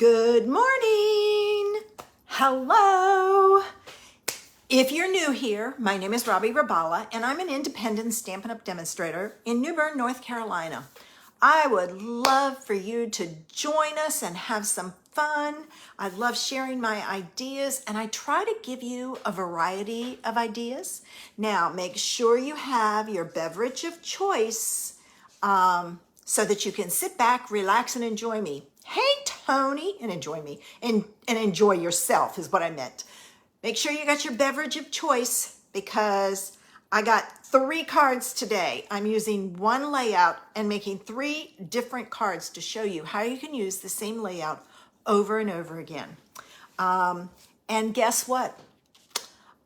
Good morning. Hello. If you're new here, my name is Robbie Rabala, and I'm an independent Stampin' Up! Demonstrator in New Bern, North Carolina. I would love for you to join us and have some fun. I love sharing my ideas, and I try to give you a variety of ideas. Now, make sure you have your beverage of choice so that you can sit back, relax, and enjoy me. Hey, Tony, and enjoy me, and enjoy yourself is what I meant. Make sure you got your beverage of choice because I got 3 cards today. I'm using one layout and making 3 different cards to show you how you can use the same layout over and over again. And guess what?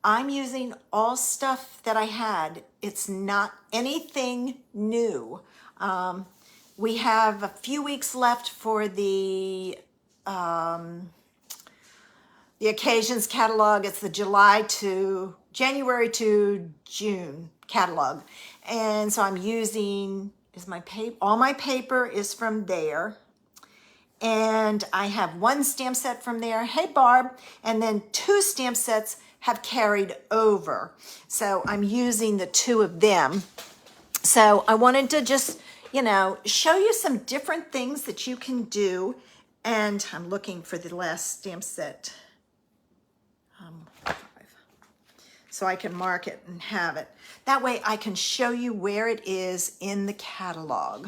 I'm using all stuff that I had. It's not anything new. We have a few weeks left for the occasions catalog. It's the January to June catalog. And so I'm using, all my paper is from there. And I have 1 stamp set from there. Hey, Barb. And then 2 stamp sets have carried over. So I'm using the 2 of them. So I wanted to just, show you some different things that you can do. And I'm looking for the last stamp set. 5. So I can mark it and have it. That way I can show you where it is in the catalog.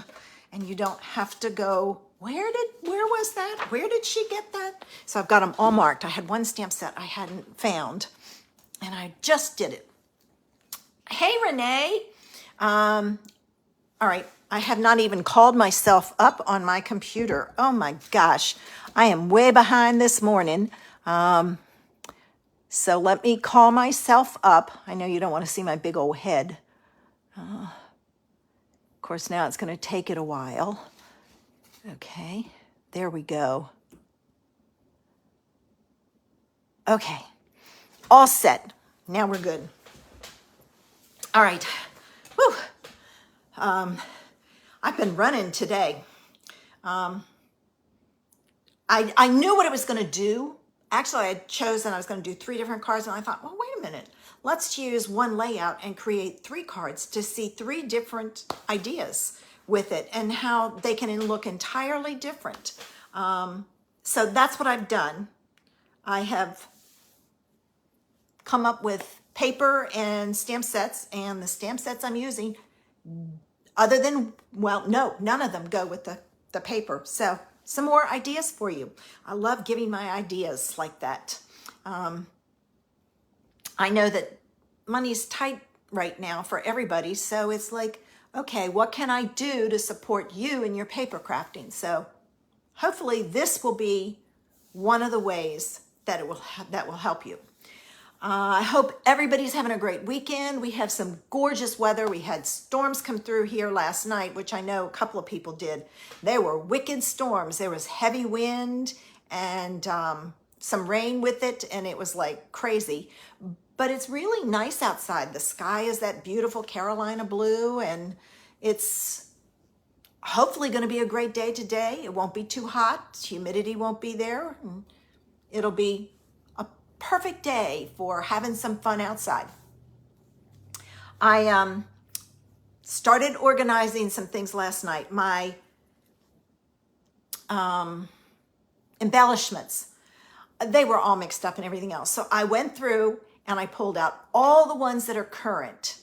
And you don't have to go, where was that? Where did she get that? So I've got them all marked. I had 1 stamp set I hadn't found. And I just did it. Hey, Renee. All right. I have not even called myself up on my computer. Oh my gosh. I am way behind this morning. So let me call myself up. I know you don't want to see my big old head. Of course, now it's going to take it a while. Okay, there we go. Okay, all set. Now we're good. All right. Whew. I've been running today. I knew what it was going to do. Actually, I had chosen I was going to do 3 different cards, and I thought, well, wait a minute. Let's use one layout and create 3 cards to see 3 different ideas with it and how they can look entirely different. So that's what I've done. I have come up with paper and stamp sets, and the stamp sets I'm using, other than, well, no, none of them go with the paper. So some more ideas for you. I love giving my ideas like that. I know that money's tight right now for everybody. So it's like, okay, what can I do to support you in your paper crafting? So hopefully this will be one of the ways that that will help you. I hope everybody's having a great weekend. We have some gorgeous weather. We had storms come through here last night, which I know a couple of people did. They were wicked storms. There was heavy wind and some rain with it, and it was like crazy. But it's really nice outside. The sky is that beautiful Carolina blue, and it's hopefully going to be a great day today. It won't be too hot. Humidity won't be there. It'll be perfect day for having some fun outside. I started organizing some things last night. My embellishments, they were all mixed up and everything else. So I went through and I pulled out all the ones that are current.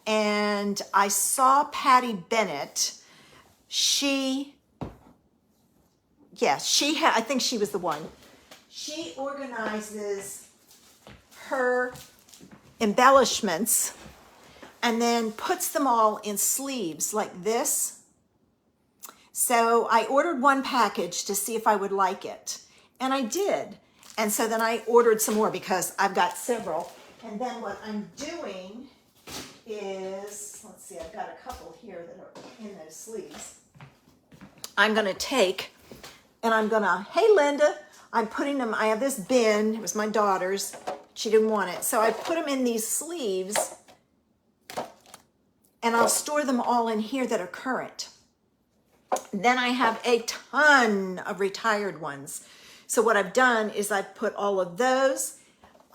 And I saw Patty Bennett. I think she was the one. She organizes her embellishments and then puts them all in sleeves like this. So I ordered 1 package to see if I would like it. And I did. And so then I ordered some more because I've got several. And then what I'm doing is, let's see, I've got a couple here that are in those sleeves. I'm going to take and I'm going to, hey, Linda, I'm putting them, I have this bin, it was my daughter's, she didn't want it. So I put them in these sleeves and I'll store them all in here that are current. Then I have a ton of retired ones. So what I've done is I've put all of those.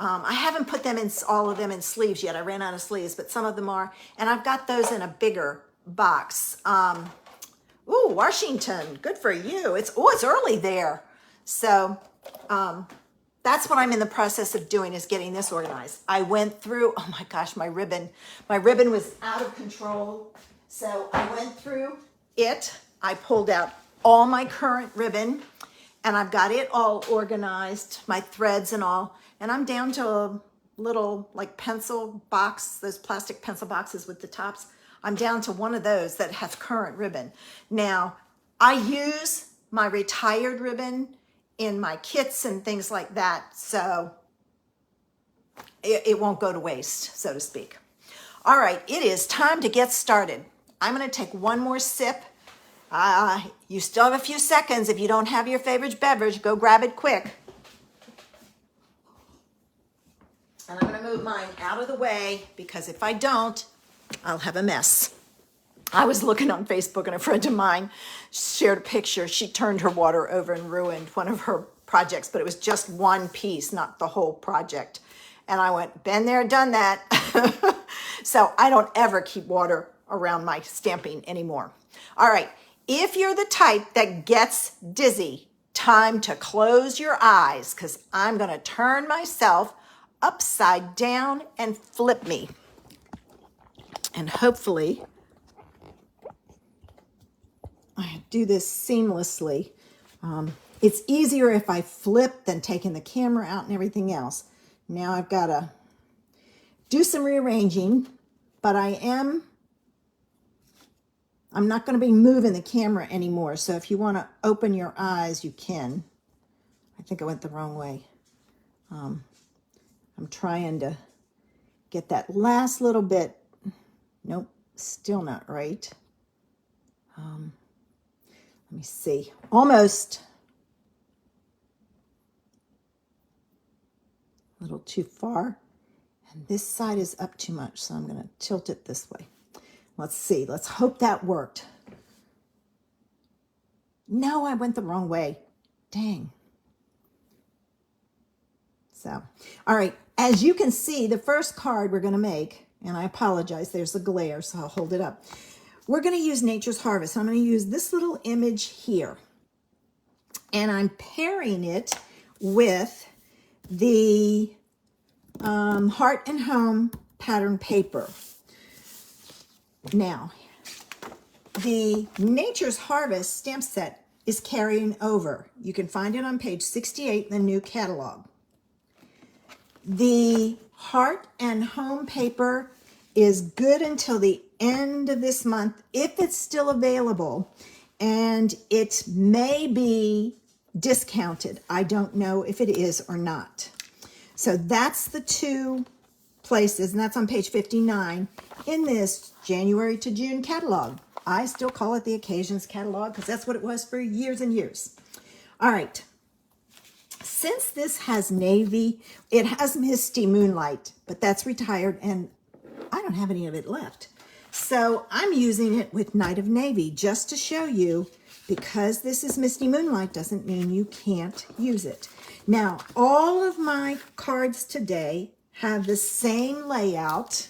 I haven't put them in, all of them in sleeves yet. I ran out of sleeves, but some of them are. And I've got those in a bigger box. Ooh, Washington, good for you. It's early there. So that's what I'm in the process of doing, is getting this organized. I went through, oh my gosh, my ribbon was out of control. So I went through it. I pulled out all my current ribbon and I've got it all organized, my threads and all. And I'm down to a little like pencil box, those plastic pencil boxes with the tops. I'm down to one of those that has current ribbon. Now, I use my retired ribbon in my kits and things like that, so it won't go to waste, so to speak. All right, it is time to get started. I'm gonna take one more sip. You still have a few seconds. If you don't have your favorite beverage, go grab it quick. And I'm gonna move mine out of the way because if I don't, I'll have a mess. I was looking on Facebook and a friend of mine shared a picture. She turned her water over and ruined one of her projects, but it was just one piece, not the whole project. And I went, been there, done that. So I don't ever keep water around my stamping anymore. All right, if you're the type that gets dizzy, time to close your eyes because I'm gonna turn myself upside down and flip me. And hopefully, I do this seamlessly. It's easier if I flip than taking the camera out and everything else. Now I've got to do some rearranging, but I'm not going to be moving the camera anymore. So if you want to open your eyes, you can. I think I went the wrong way. I'm trying to get that last little bit. Nope, still not right. Let me see. Almost. A little too far. And this side is up too much, so I'm going to tilt it this way. Let's see. Let's hope that worked. No, I went the wrong way. Dang. So, all right. As you can see, the first card we're going to make, and I apologize, there's a glare, so I'll hold it up. We're going to use Nature's Harvest. I'm going to use this little image here. And I'm pairing it with the Heart and Home pattern paper. Now, the Nature's Harvest stamp set is carrying over. You can find it on page 68 in the new catalog. The Heart and Home paper is good until the end of this month if it's still available, and it may be discounted. I don't know if it is or not. So that's the two places, and that's on page 59 in this January to June catalog. I still call it the Occasions catalog because that's what it was for years and years. All right. Since this has navy, it has Misty Moonlight, but that's retired and I don't have any of it left. So I'm using it with Night of Navy just to show you, because this is Misty Moonlight doesn't mean you can't use it. Now, all of my cards today have the same layout,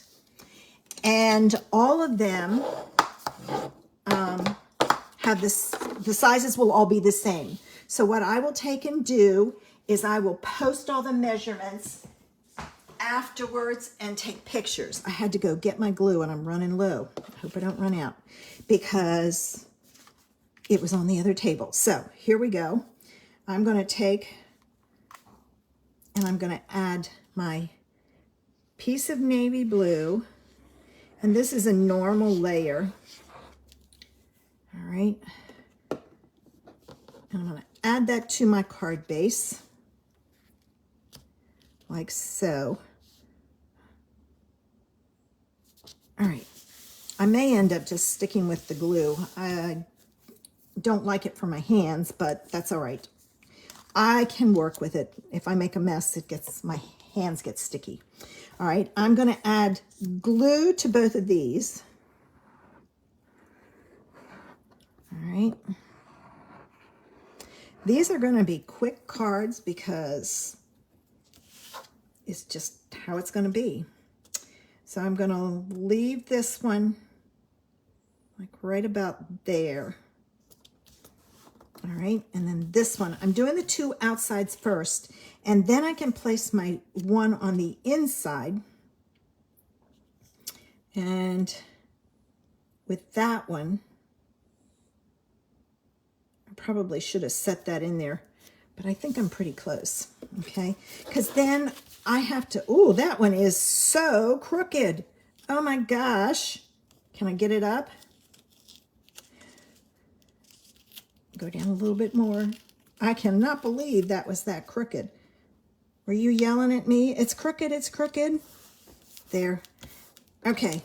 and all of them have this, the sizes will all be the same. So what I will take and do is I will post all the measurements afterwards and take pictures. I had to go get my glue and I'm running low. I hope I don't run out because it was on the other table. So here we go. I'm going to take and I'm going to add my piece of navy blue, and this is a normal layer. All right. And I'm going to add that to my card base like so. All right, I may end up just sticking with the glue. I don't like it for my hands, but that's all right. I can work with it. If I make a mess, it gets, my hands get sticky. All right, I'm gonna add glue to both of these. All right. These are going to be quick cards because it's just how it's going to be. So I'm going to leave this one like right about there. All right, and then this one, I'm doing the two outsides first, and then I can place my one on the inside. And with that one, I probably should have set that in there, but I think I'm pretty close, okay? Because then I have to, oh, that one is so crooked. Oh my gosh. Can I get it up? Go down a little bit more. I cannot believe that was that crooked. Were you yelling at me? It's crooked, it's crooked. There. Okay.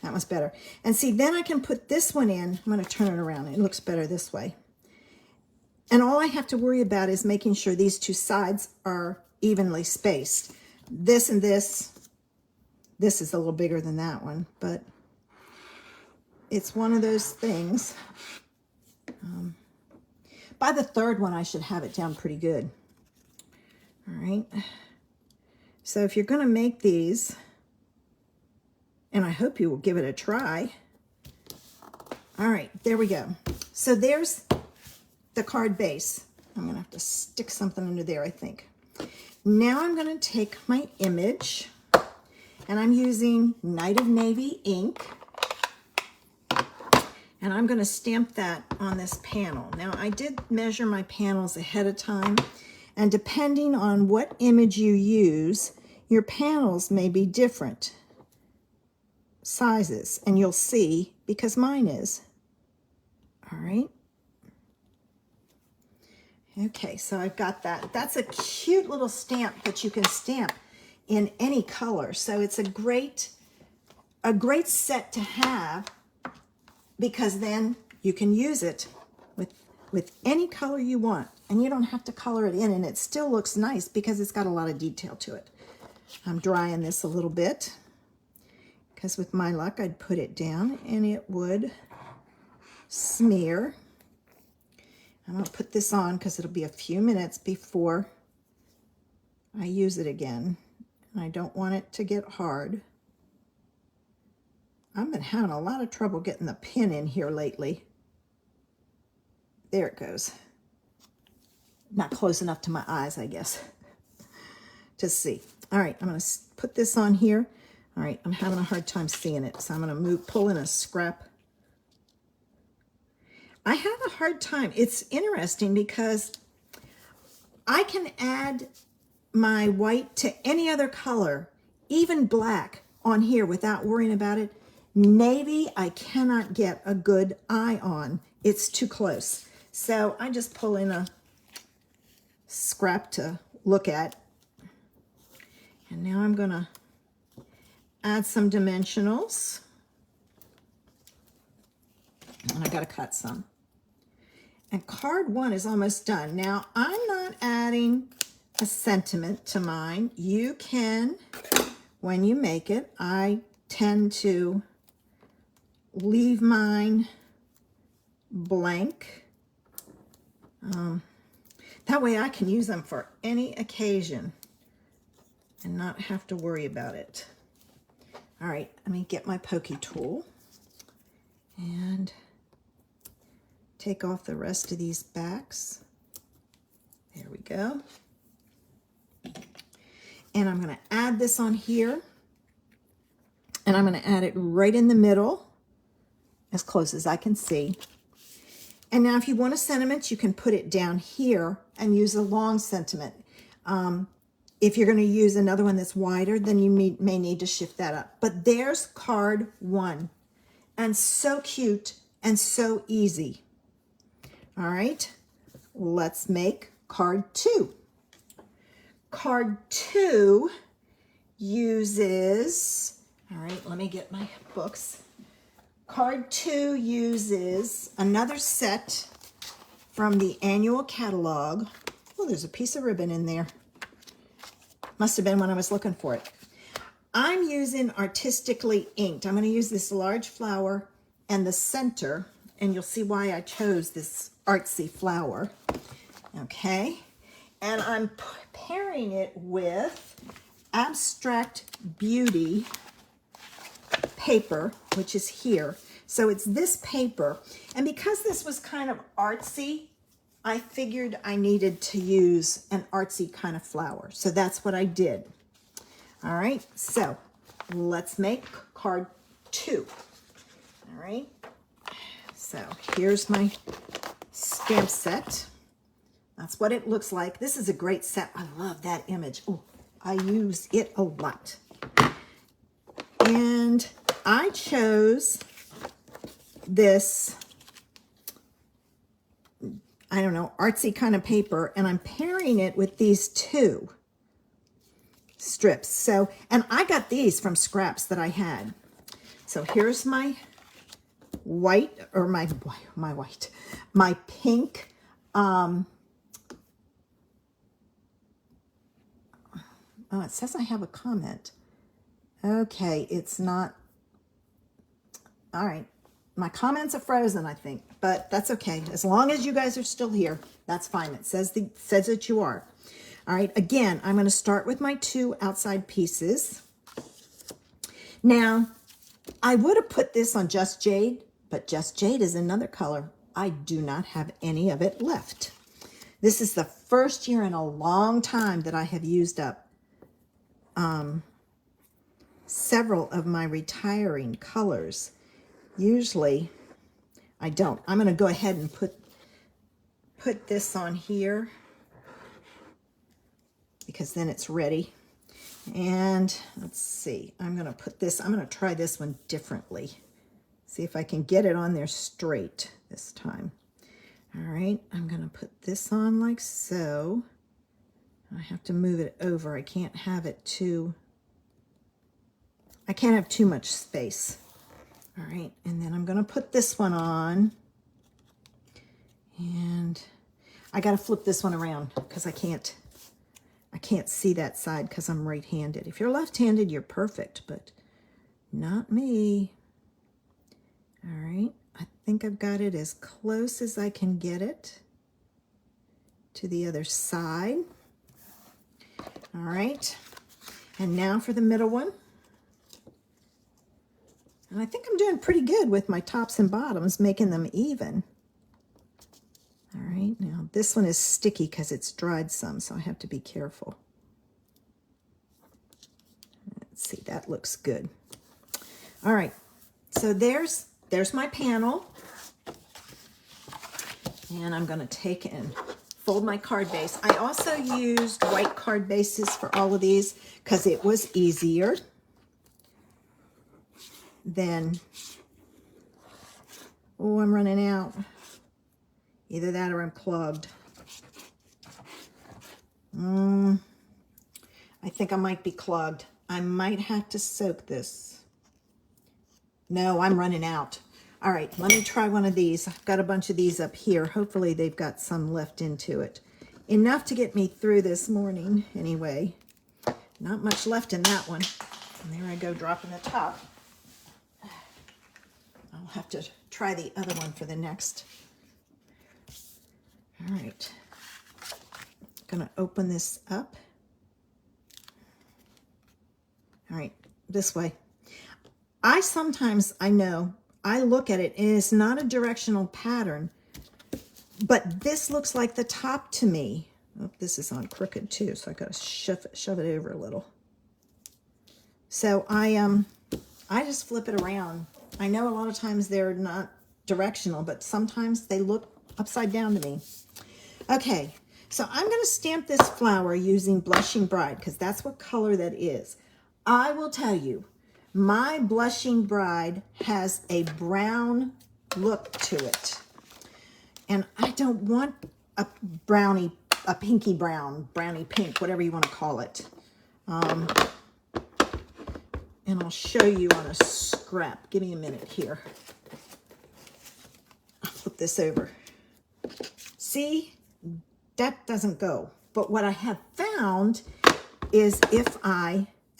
That was better. And see, then I can put this one in. I'm going to turn it around. It looks better this way. And all I have to worry about is making sure these two sides are evenly spaced. This and this. This is a little bigger than that one, but it's one of those things. By the third one, I should have it down pretty good. All right. So if you're going to make these, and I hope you will give it a try. All right, there we go. So there's the card base. I'm going to have to stick something under there, I think. Now I'm going to take my image, and I'm using Night of Navy ink. And I'm going to stamp that on this panel. Now, I did measure my panels ahead of time, and depending on what image you use, your panels may be different sizes, and you'll see because mine is. All right. Okay, so I've got that. That's a cute little stamp that you can stamp in any color. So it's a great set to have, because then you can use it with any color you want, and you don't have to color it in, and it still looks nice because it's got a lot of detail to it. I'm drying this a little bit because with my luck, I'd put it down and it would smear. I'm going to put this on because it'll be a few minutes before I use it again, and I don't want it to get hard. I've been having a lot of trouble getting the pin in here lately. There it goes. Not close enough to my eyes, I guess, to see. All right, I'm going to put this on here. All right, I'm having a hard time seeing it, so I'm going to pull in a scrap. I have a hard time. It's interesting because I can add my white to any other color, even black, on here without worrying about it. Navy, I cannot get a good eye on. It's too close. So I just pull in a scrap to look at. And now I'm going to add some dimensionals. And I got to cut some. And card one is almost done. Now, I'm not adding a sentiment to mine. You can, when you make it, I tend to leave mine blank. That way I can use them for any occasion and not have to worry about it. All right, let me get my pokey tool and take off the rest of these backs. There we go. And I'm going to add this on here, and I'm going to add it right in the middle, as close as I can see. And now if you want a sentiment, you can put it down here and use a long sentiment. If you're going to use another one that's wider, then you may need to shift that up. But there's card one, and so cute and so easy. All right, let's make card two. Card two uses, all right, let me get my books. Card two uses another set from the annual catalog. Oh, there's a piece of ribbon in there. Must have been when I was looking for it. I'm using Artistically Inked. I'm going to use this large flower and the center, and you'll see why I chose this artsy flower. Okay, and I'm pairing it with Abstract Beauty paper, which is here. So it's this paper, and because this was kind of artsy, I figured I needed to use an artsy kind of flower. So that's what I did. All right, so let's make card 2. All right, so here's my stamp set. That's what it looks like. This is a great set. I love that image. Oh, I use it a lot. And I chose this, I don't know, artsy kind of paper, and I'm pairing it with these 2 strips. So, and I got these from scraps that I had. So here's my white, or my pink, oh, it says I have a comment. Okay, it's not. All right. My comments are frozen, I think, but that's okay. As long as you guys are still here, that's fine. It says that you are. All right, again, I'm going to start with my 2 outside pieces. Now, I would have put this on Just Jade, but Just Jade is another color. I do not have any of it left. This is the first year in a long time that I have used up several of my retiring colors. Usually I don't. I'm going to go ahead and put this on here because then it's ready. And let's see, I'm going to try this one differently. See if I can get it on there straight this time. All right, I'm going to put this on like so. I have to move it over. I can't have too much space. All right, and then I'm going to put this one on. And I got to flip this one around because I can't see that side because I'm right-handed. If you're left-handed, you're perfect, but not me. All right, I think I've got it as close as I can get it to the other side. All right, and now for the middle one. And I think I'm doing pretty good with my tops and bottoms, making them even. All right, now this one is sticky because it's dried some, so I have to be careful. Let's see, that looks good. All right, so there's my panel. And I'm going to take and fold my card base. I also used white card bases for all of these because it was easier than, oh, I'm running out. Either that or I'm clogged. I think I might be clogged. I might have to soak this. No, I'm running out. All right, let me try one of these. I've got a bunch of these up here. Hopefully they've got some left into it. Enough to get me through this morning anyway. Not much left in that one. And there I go, dropping the top. I'll have to try the other one for the next. All right. Gonna open this up. All right, this way. I know, I look at it and it's not a directional pattern, but this looks like the top to me. Oh, this is on crooked too, so I gotta shove it over a little. So I just flip it around. I know a lot of times they're not directional, but sometimes they look upside down to me. Okay, so I'm gonna stamp this flower using Blushing Bride because that's what color that is. I will tell you, my Blushing Bride has a brown look to it. And I don't want a pinky brown, brownie pink, whatever you want to call it. And I'll show you on a scrap. Give me a minute here. I'll flip this over. See, that doesn't go. But what I have found is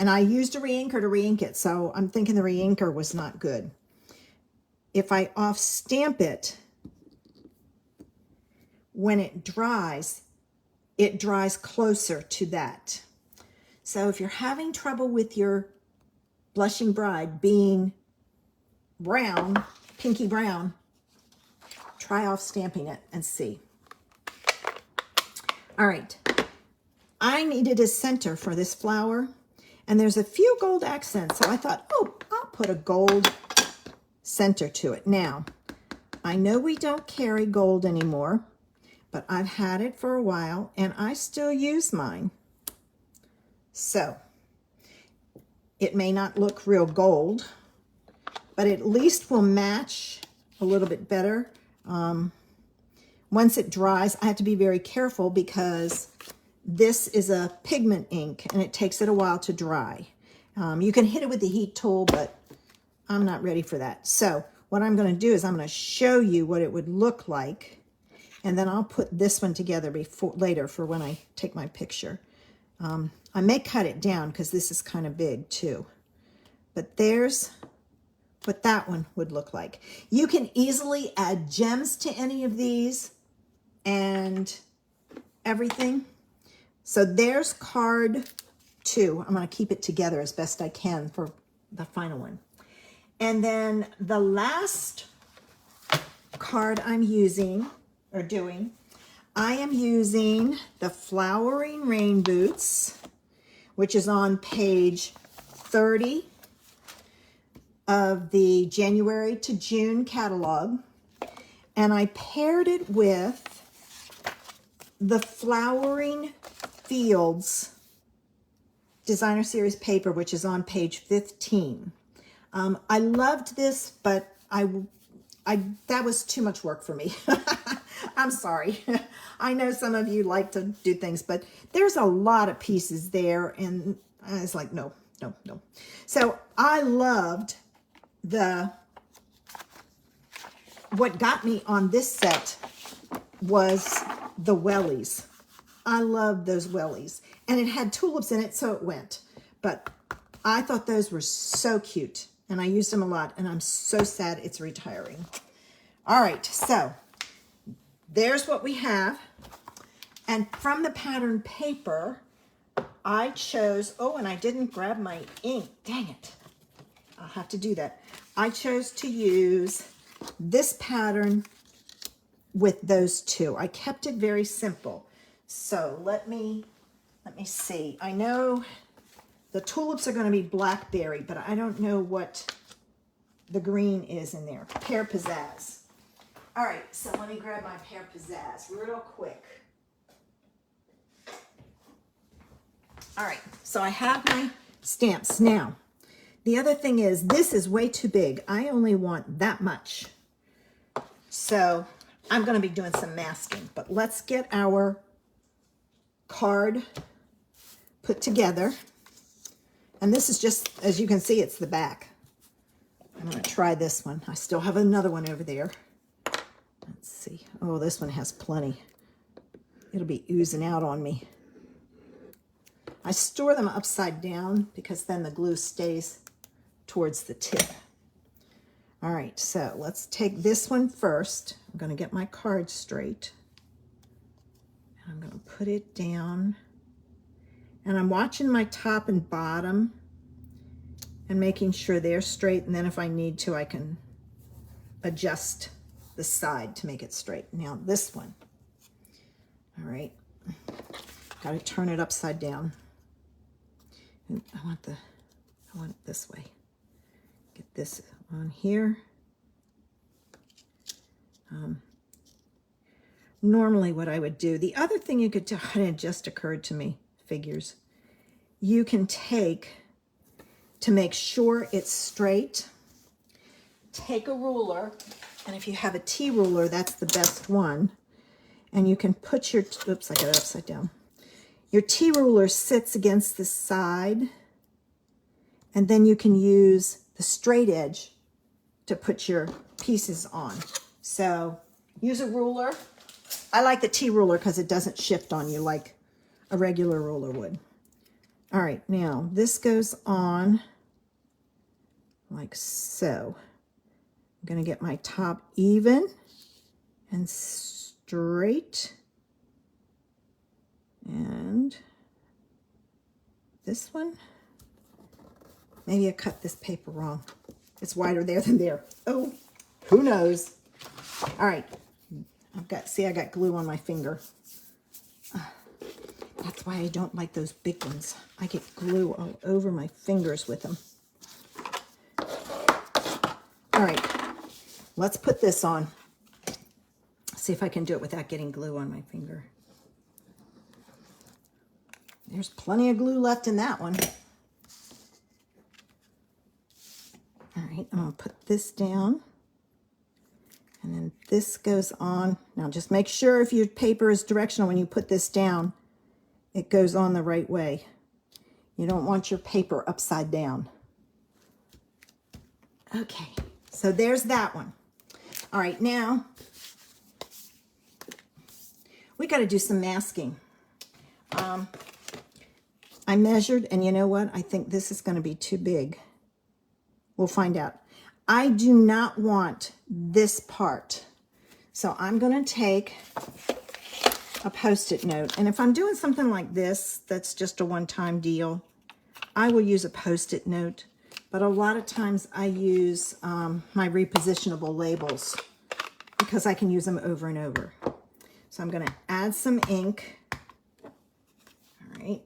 and I used a re-inker to re-ink it, so I'm thinking the re-inker was not good. If I off-stamp it when it dries closer to that. So if you're having trouble with your blushing bride being brown, pinky brown, try off stamping it and see. All right, I needed a center for this flower, and there's a few gold accents, so I thought, oh, I'll put a gold center to it. Now, I know we don't carry gold anymore, but I've had it for a while, and I still use mine. So, it may not look real gold, but at least will match a little bit better. Once it dries, I have to be very careful because this is a pigment ink and it takes it a while to dry. You can hit it with the heat tool, but I'm not ready for that. So what I'm going to do is I'm going to show you what it would look like, and then I'll put this one together later for when I take my picture. I may cut it down because this is kind of big too. But there's what that one would look like. You can easily add gems to any of these and everything. So there's card 2. I'm going to keep it together as best I can for the final one. And then the last card I'm using or doing, I am using the Flowering Rain Boots, which is on page 30 of the January to June catalog. And I paired it with the Flowering Fields Designer Series paper, which is on page 15. I loved this, but that was too much work for me. I'm sorry. I know some of you like to do things, but there's a lot of pieces there, and I was like, no. So I loved what got me on this set was the wellies. I love those wellies. And it had tulips in it, so it went. But I thought those were so cute, and I used them a lot, and I'm so sad it's retiring. All right, so there's what we have. And from the pattern paper, I chose, oh, and I didn't grab my ink. Dang it. I'll have to do that. I chose to use this pattern with those two. I kept it very simple. So let me see. I know the tulips are going to be blackberry, but I don't know what the green is in there. Pear Pizzazz. All right, so let me grab my Pear Pizzazz real quick. All right, so I have my stamps. Now, the other thing is this is way too big. I only want that much. So I'm going to be doing some masking, but let's get our card put together. And this is just, as you can see, it's the back. I'm going to try this one. I still have another one over there. Let's see. Oh, this one has plenty. It'll be oozing out on me. I store them upside down because then the glue stays towards the tip. All right, so let's take this one first. I'm going to get my card straight. I'm going to put it down. And I'm watching my top and bottom and making sure they're straight. And then if I need to, I can adjust the side to make it straight. Now this one. All right. Got to turn it upside down. I want it this way. Get this on here. Normally what I would do, the other thing you could do, and it just occurred to me, figures, you can take, to make sure it's straight, take a ruler, and if you have a T ruler, that's the best one, and you can put your, oops, I got it upside down. Your T ruler sits against the side, and then you can use the straight edge to put your pieces on. So use a ruler. I like the T ruler because it doesn't shift on you like a regular ruler would. All right, now this goes on like so. I'm going to get my top even and straight. And this one, maybe I cut this paper wrong. It's wider there than there. Oh, who knows? All right, I got glue on my finger. That's why I don't like those big ones. I get glue all over my fingers with them. All right, let's put this on. See if I can do it without getting glue on my finger. There's plenty of glue left in that one. All right, I'm gonna put this down. And then this goes on. Now just make sure if your paper is directional when you put this down, it goes on the right way. You don't want your paper upside down. Okay, so there's that one. All right, now we got to do some masking. I measured, and you know what? I think this is going to be too big. We'll find out. I do not want this part. So I'm going to take a Post-it note. And if I'm doing something like this, that's just a one-time deal, I will use a Post-it note. But a lot of times I use my repositionable labels because I can use them over and over. So I'm going to add some ink. All right.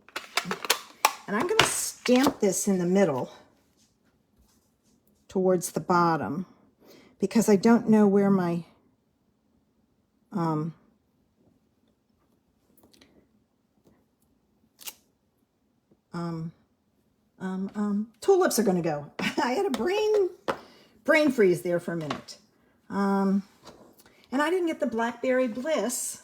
And I'm going to stamp this in the middle towards the bottom because I don't know where my tulips are going to go. I had a brain freeze there for a minute. And I didn't get the Blackberry Bliss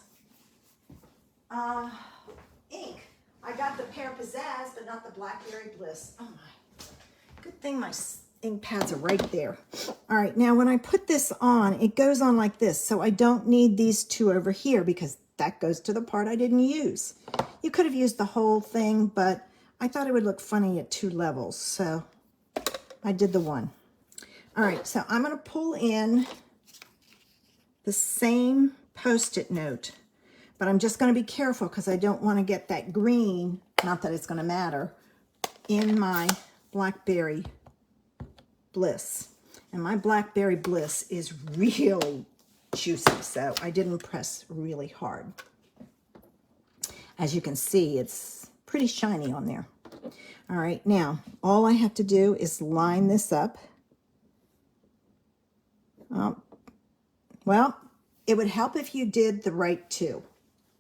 ink. I got the Pear Pizzazz, but not the Blackberry Bliss. Oh my, good thing my ink pads are right there. All right, now when I put this on, it goes on like this. So I don't need these two over here because that goes to the part I didn't use. You could have used the whole thing, but I thought it would look funny at 2 levels. So I did the one. All right, so I'm going to pull in the same Post-it note, but I'm just going to be careful because I don't want to get that green, not that it's going to matter, in my Blackberry Bliss. And my Blackberry Bliss is really juicy, so I didn't press really hard. As you can see, it's pretty shiny on there. All right, now all I have to do is line this up. Well, it would help if you did the right 2.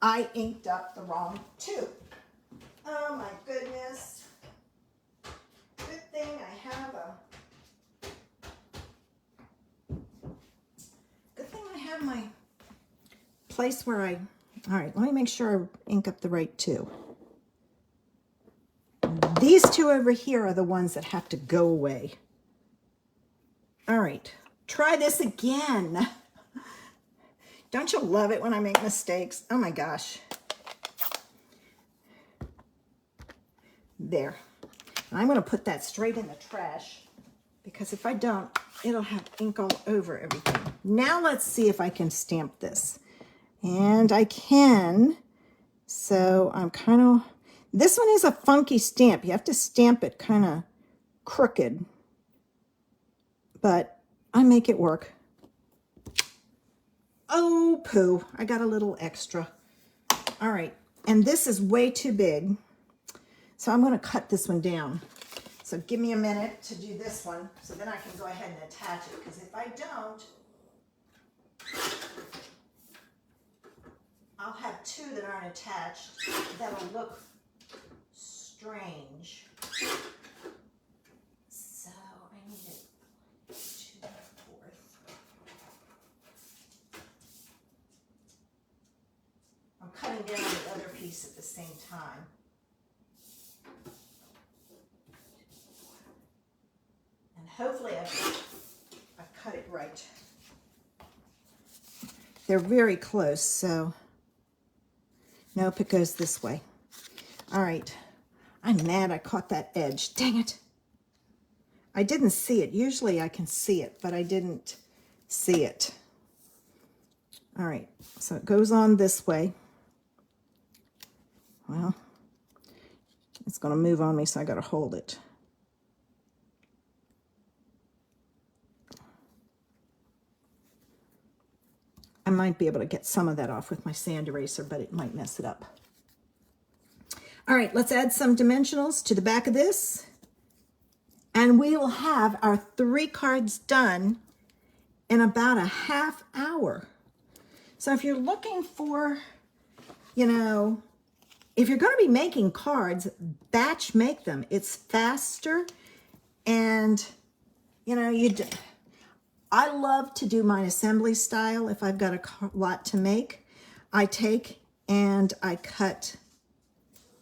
I inked up the wrong 2. Oh my goodness. Good thing I have my place where all right, let me make sure I ink up the right 2. These 2 over here are the ones that have to go away. All right, try this again. Don't you love it when I make mistakes? Oh my gosh. There. And I'm going to put that straight in the trash because if I don't, it'll have ink all over everything. Now let's see if I can stamp this. And I can. So I'm kind of, this one is a funky stamp. You have to stamp it kind of crooked, but I make it work. Oh, poo, I got a little extra. All right, and this is way too big, so I'm going to cut this one down. So give me a minute to do this one, so then I can go ahead and attach it, because if I don't, I'll have 2 that aren't attached. That'll look strange. So I need it 2/4. I'm cutting down the other piece at the same time. And hopefully I've cut it right. They're very close, so nope, it goes this way. All right, I'm mad I caught that edge. Dang it. I didn't see it. Usually I can see it, but I didn't see it. All right, so it goes on this way. Well, it's going to move on me, so I got to hold it. I might be able to get some of that off with my sand eraser, but it might mess it up. All right, let's add some dimensionals to the back of this. And we will have our 3 cards done in about a half hour. So if you're looking for, you know, if you're going to be making cards, batch make them. It's faster, and, you know, I love to do mine assembly style. If I've got a lot to make, I take and I cut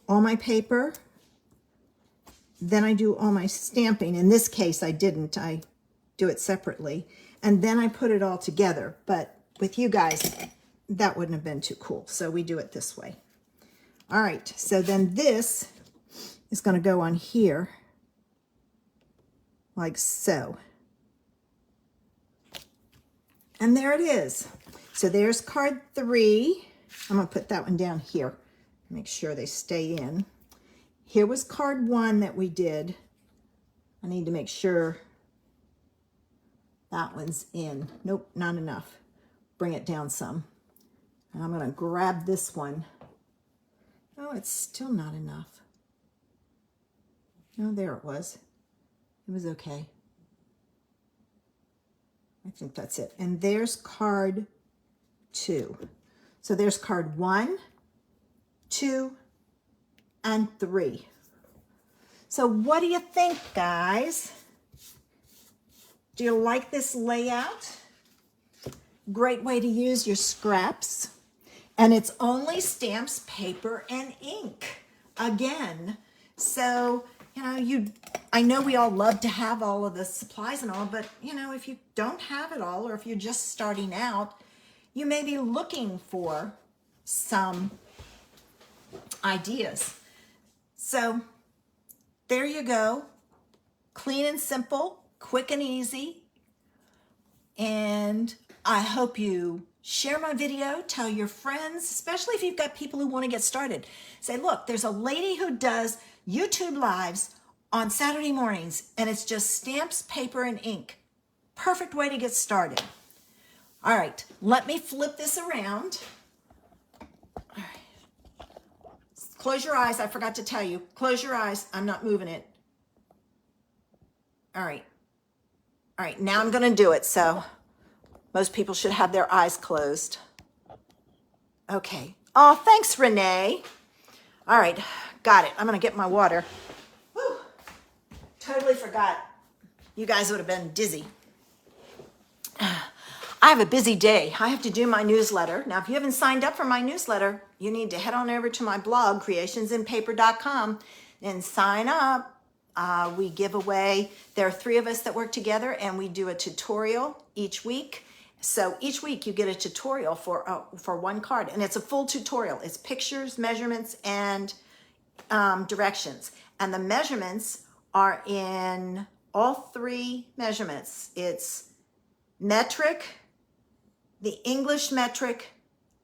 all my paper. Then I do all my stamping. In this case, I didn't. I do it separately. And then I put it all together. But with you guys, that wouldn't have been too cool. So we do it this way. All right. So then this is going to go on here like so. And there it is. So there's card 3. I'm going to put that one down here. Make sure they stay in. Here was card 1 that we did. I need to make sure that one's in. Nope, not enough. Bring it down some. And I'm going to grab this one. Oh, it's still not enough. Oh, there it was. It was okay. I think that's it. And there's card 2. So there's card 1, 2, and 3. So what do you think, guys? Do you like this layout? Great way to use your scraps. And it's only stamps, paper, and ink. Again. So, you know, I know we all love to have all of the supplies and all, but, you know, if you don't have it all, or if you're just starting out, you may be looking for some ideas. So there you go. Clean and simple, quick and easy. And I hope you share my video, tell your friends, especially if you've got people who want to get started. Say, look, there's a lady who does YouTube lives on Saturday mornings, and it's just stamps, paper, and ink. Perfect way to get started. All right, let me flip this around. All right. Close your eyes. I forgot to tell you. Close your eyes. I'm not moving it. All right. All right, now I'm going to do it. So most people should have their eyes closed. Okay. Oh, thanks, Renee. All right, got it. I'm going to get my water. Whew. Totally forgot. You guys would have been dizzy. I have a busy day. I have to do my newsletter. Now, if you haven't signed up for my newsletter, you need to head on over to my blog, creationsinpaper.com, and sign up. We give away, there are 3 of us that work together, and we do a tutorial each week. So each week you get a tutorial for 1 card, and it's a full tutorial. It's pictures, measurements, and directions. And the measurements are in all 3 measurements. It's metric, the English metric,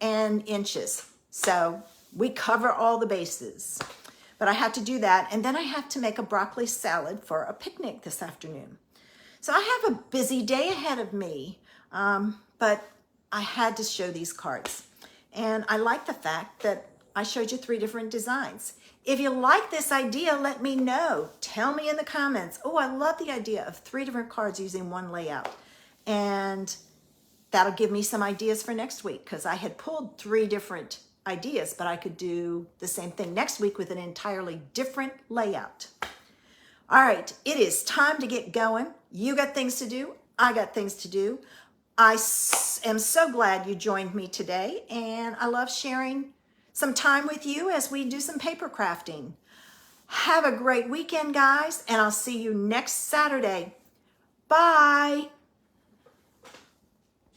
and inches. So we cover all the bases. But I have to do that, and then I have to make a broccoli salad for a picnic this afternoon. So I have a busy day ahead of me, but I had to show these cards. And I like the fact that I showed you 3 different designs. If you like this idea, let me know. Tell me in the comments. Oh, I love the idea of 3 different cards using 1 layout. And that'll give me some ideas for next week, because I had pulled 3 different ideas, but I could do the same thing next week with an entirely different layout. All right, it is time to get going. You got things to do. I got things to do. I am so glad you joined me today, and I love sharing some time with you as we do some paper crafting. Have a great weekend, guys, and I'll see you next Saturday. Bye.